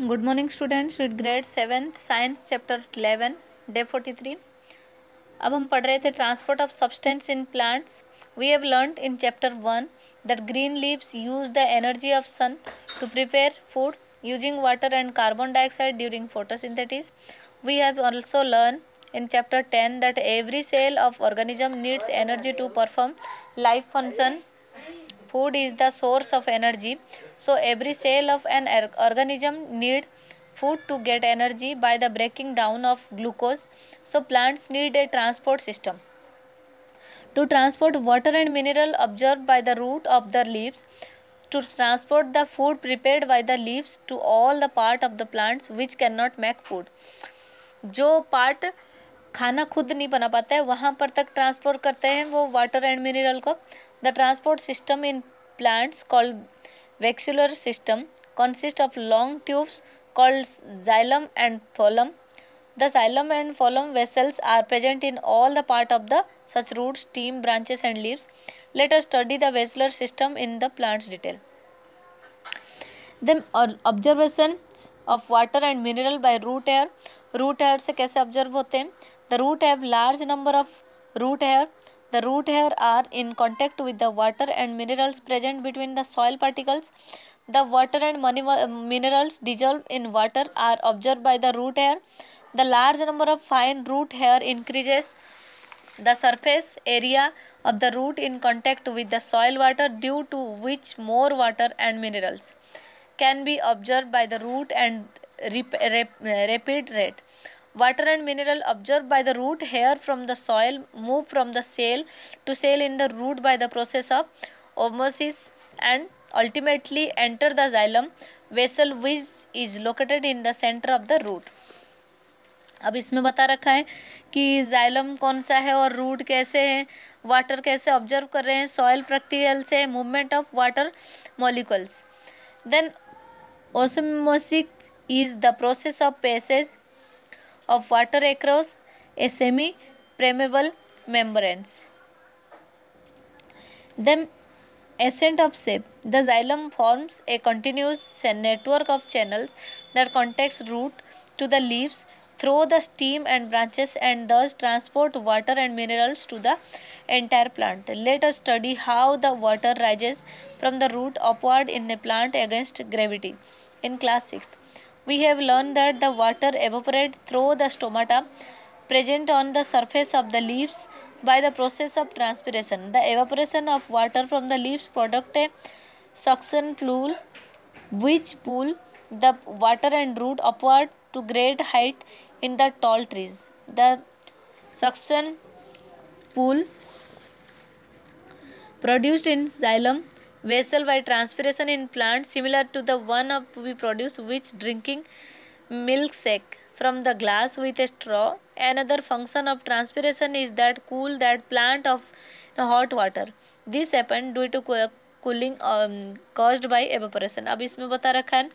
Good morning students, read grade 7th science chapter 11 day 43। अब हम पढ़ रहे थे transport of substance in plants. We have learned in chapter 1 that green leaves use the energy of sun to prepare food using water and carbon dioxide during photosynthesis. We have also learned in chapter 10 that every cell of organism needs energy to perform life function. Food is the source of energy, so every cell of an organism need food to get energy by the breaking down of glucose. So plants need a transport system to transport water and mineral absorbed by the root of the leaves, to transport the food prepared by the leaves to all the part of the plants which cannot make food. जो part खाना खुद नहीं बना पाता है वहाँ पर तक ट्रांसपोर्ट करते हैं वो वाटर एंड मिनरल को. The transport system in plants called vacuolar system consist of long tubes called xylem and phloem. The xylem and phloem vessels are present in all the part of the such roots, stem, branches and leaves. Let us study the vascular system in the plants detail. Then observations of water and mineral by root hair. Root hair से कैसे observe होते हैं? The root have large number of root hair. The root hair are in contact with the water and minerals present between the soil particles. The water and minerals dissolved in water are observed by the root hair. The large number of fine root hair increases the surface area of the root in contact with the soil water, due to which more water and minerals can be absorbed by the root and rapid rate. Water and mineral absorbed by the root hair from the soil move from the cell to cell in the root by the process of osmosis and ultimately enter the xylem vessel which is located in the center of the root. अब इसमें बता रखा है कि xylem कौन सा है और रूट कैसे है, वाटर कैसे ऑब्जर्व कर रहे हैं सॉइल प्रैक्टिकल से, movement of water molecules. Then osmosis is the process of passage of water across a semi permeable membranes. Then ascent of shape. The xylem forms a continuous network of channels that connects root to the leaves through the stem and branches, and thus transport water and minerals to the entire plant. Let us study how the water rises from the root upward in a plant against gravity. In class 6th, we have learned that the water evaporates through the stomata present on the surface of the leaves by the process of transpiration. The evaporation of water from the leaves product a suction pool which pull the water and root upward to great height in the tall trees. The suction pool produced in xylem vessel by transpiration in plants similar to the one we produce which drinking milkshake from the glass with a straw. Another function of transpiration is that cool that plant of hot water. This happen due to cooling caused by evaporation. अब इसमें बता रखा है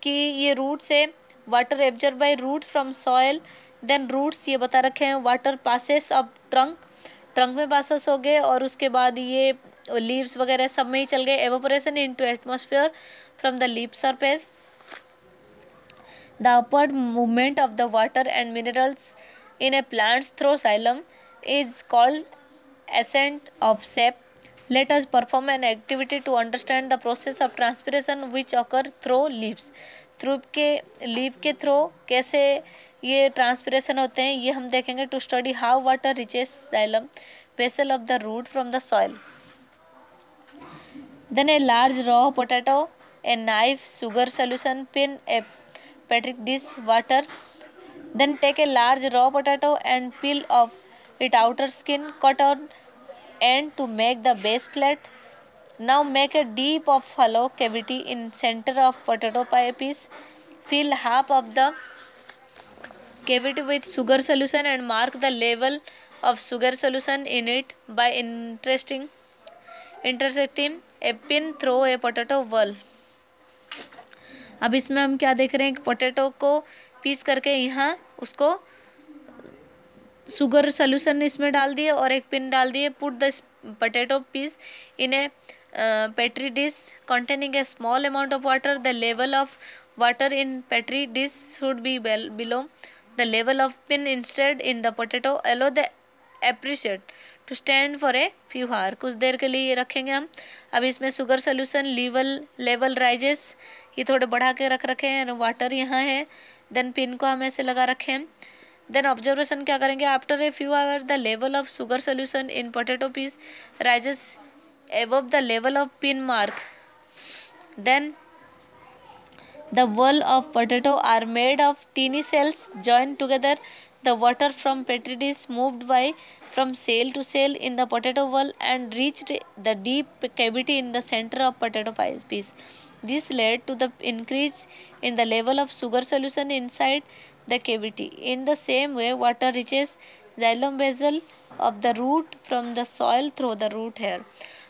कि ये root से water absorb by root from soil. Then roots ये बता रखे हैं वाटर पासेस ऑफ ट्रंक में पासेस हो गए और उसके बाद ये लीव्स वगैरह सब में ही चल गए. Evaporation into atmosphere from the leaf surface. The upward movement of the water and minerals in a plant's through xylem is called ascent of shape. Let us perform an activity to understand the process of transpiration which occur through leaves. Leaf के through कैसे ये transpiration होते हैं ये हम देखेंगे. To study how water reaches xylem vessel of the root from the soil. Then a large raw potato, a knife, sugar solution, pin, a petri dish, water. Then take a large raw potato and peel off its outer skin, cut on end to make the base plate. Now make a deep of hollow cavity in center of potato pie piece. Fill half of the cavity with sugar solution and mark the level of sugar solution in it by intersecting a pin through a potato wall. अब इसमें हम क्या देख रहे हैं कि potato को piece करके यहाँ उसको शुगर सोल्यूशन इसमें डाल दिए और एक पिन डाल दिए. Put the potato piece in a petri dish containing a small amount of water. The level of water in petri dish should be below the level of pin. Instead in the potato allow the appreciate to stand for a few hours. कुछ देर के लिए ये रखेंगे हम. अब इसमें sugar solution level rises, ये थोड़े बढ़ा के रखे हैं. वाटर यहाँ है, देन पिन को हम ऐसे लगा रखे हैं. देन ऑब्जर्वेशन क्या करेंगे, after a few hour the level of sugar solution in potato piece rises above the level of pin mark. Then the wall of potato are made of teeny cells joined together. The water from petri dish moved by from cell to cell in the potato wall and reached the deep cavity in the center of potato piece. This led to the increase in the level of sugar solution inside the cavity. In the same way, water reaches xylem vessel of the root from the soil through the root hair.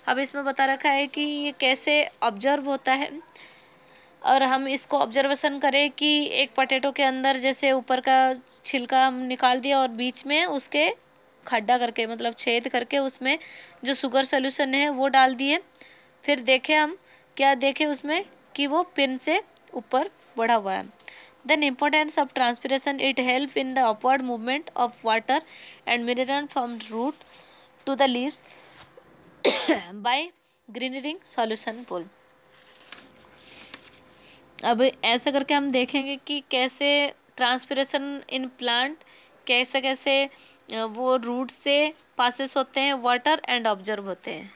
अब इसमें बता रखा है कि ये कैसे observe होता है, और हम इसको ऑब्जर्वेशन करें कि एक पोटैटो के अंदर जैसे ऊपर का छिलका हम निकाल दिया और बीच में उसके खड्डा करके मतलब छेद करके उसमें जो शुगर सोल्यूशन है वो डाल दिए. फिर देखें हम क्या देखें उसमें कि वो पिन से ऊपर बढ़ा हुआ है. Then importance of transpiration, it help in the upward movement of water and mineral from root to the leaves by greening solution pool. अब ऐसा करके हम देखेंगे कि कैसे ट्रांसपिरेशन इन प्लांट कैसे कैसे वो रूट से पासेस होते हैं वाटर एंड ऑब्जर्व होते हैं.